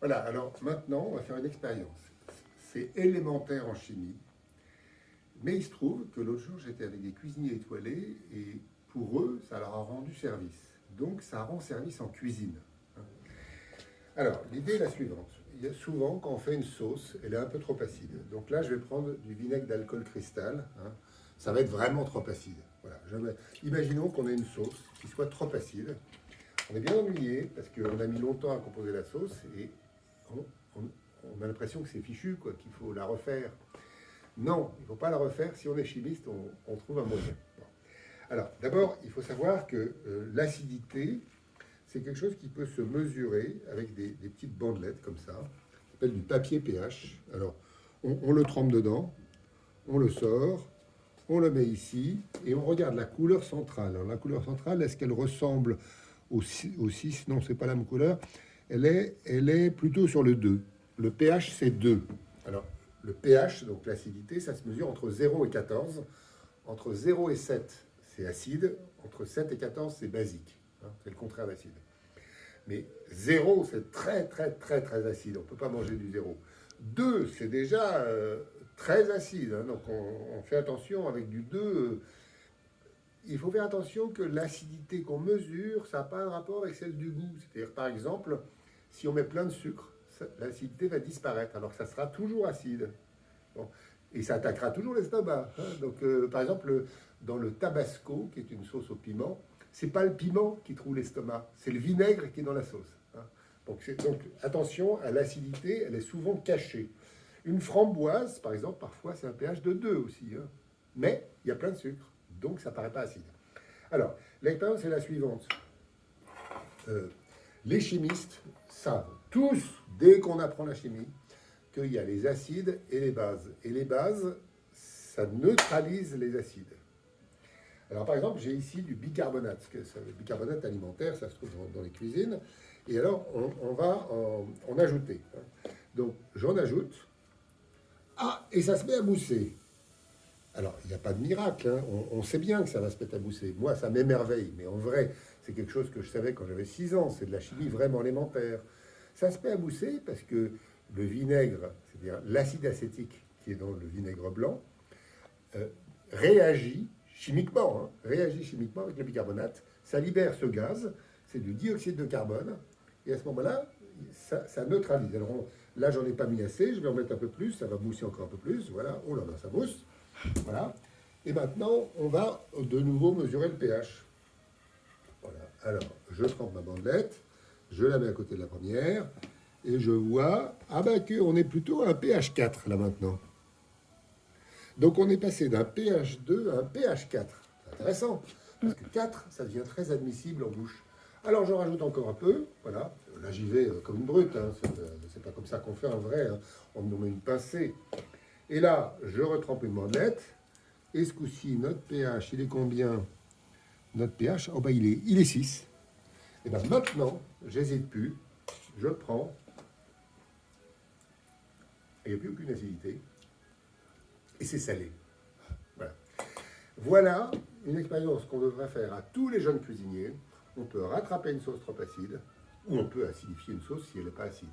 Voilà, alors maintenant, on va faire une expérience. C'est élémentaire en chimie, mais il se trouve que l'autre jour, j'étais avec des cuisiniers étoilés et pour eux, ça leur a rendu service. Donc, ça rend service en cuisine. Alors, l'idée est la suivante. Il y a souvent, quand on fait une sauce, elle est un peu trop acide. Donc là, je vais prendre du vinaigre d'alcool cristal. Ça va être vraiment trop acide. Voilà. Imaginons qu'on ait une sauce qui soit trop acide. On est bien ennuyé parce qu'on a mis longtemps à composer la sauce et on a l'impression que c'est fichu, quoi, qu'il faut la refaire. Non, il ne faut pas la refaire. Si on est chimiste, on trouve un moyen. Bon. Alors, d'abord, il faut savoir que l'acidité, c'est quelque chose qui peut se mesurer avec des petites bandelettes comme ça. Ça s'appelle du papier pH. Alors, on le trempe dedans, on le sort, on le met ici et on regarde la couleur centrale. Alors, la couleur centrale, est-ce qu'elle ressemble au 6? Non, c'est pas la même couleur. Elle est plutôt sur le 2. Le pH, c'est 2. Alors, le pH, donc l'acidité, ça se mesure entre 0 et 14. Entre 0 et 7, c'est acide. Entre 7 et 14, c'est basique. C'est le contraire d'acide. Mais 0, c'est très, très, très, très acide. On ne peut pas manger du 0. 2, c'est déjà très acide. Donc, on fait attention avec du 2. Il faut faire attention que l'acidité qu'on mesure, ça n'a pas un rapport avec celle du goût. C'est-à-dire, par exemple, si on met plein de sucre, l'acidité va disparaître, alors que ça sera toujours acide. Bon. Et ça attaquera toujours l'estomac. Donc, par exemple, dans le tabasco, qui est une sauce au piment, c'est pas le piment qui trouve l'estomac, c'est le vinaigre qui est dans la sauce. Donc, attention à l'acidité, elle est souvent cachée. Une framboise, par exemple, parfois c'est un pH de 2 aussi. Mais il y a plein de sucre, donc ça paraît pas acide. Alors, l'expérience est la suivante. Les chimistes savent tous, dès qu'on apprend la chimie, qu'il y a les acides et les bases. Et les bases, ça neutralise les acides. Alors, par exemple, j'ai ici du bicarbonate. Le bicarbonate alimentaire, ça se trouve dans les cuisines. Et alors, on va en ajouter. Donc, j'en ajoute. Ah, et ça se met à mousser. Alors, il n'y a pas de miracle. On sait bien que ça va se mettre à mousser. Moi, ça m'émerveille. Mais en vrai, c'est quelque chose que je savais quand j'avais 6 ans. C'est de la chimie vraiment élémentaire. Ça se met à mousser parce que le vinaigre, c'est-à-dire l'acide acétique qui est dans le vinaigre blanc, réagit chimiquement avec le bicarbonate. Ça libère ce gaz, c'est du dioxyde de carbone. Et à ce moment-là, ça neutralise. Alors là, j'en ai pas mis assez, je vais en mettre un peu plus, ça va mousser encore un peu plus. Voilà, oh là là, ça mousse. Voilà. Et maintenant, on va de nouveau mesurer le pH. Voilà. Alors, je trempe ma bandelette, je la mets à côté de la première, et je vois, qu'on est plutôt à un pH 4 là maintenant. Donc on est passé d'un pH 2 à un pH 4. C'est intéressant, parce que 4, ça devient très admissible en bouche. Alors j'en rajoute encore un peu, voilà. Là j'y vais comme une brute, c'est pas comme ça qu'on fait en vrai, on me met une pincée. Et là, je retrempe une bandelette, et ce coup-ci, notre pH, il est combien? Notre pH, il est 6. Et bien maintenant, j'hésite plus, je prends, et il n'y a plus aucune acidité, et c'est salé. Voilà une expérience qu'on devrait faire à tous les jeunes cuisiniers. On peut rattraper une sauce trop acide, ou on peut acidifier une sauce si elle n'est pas acide.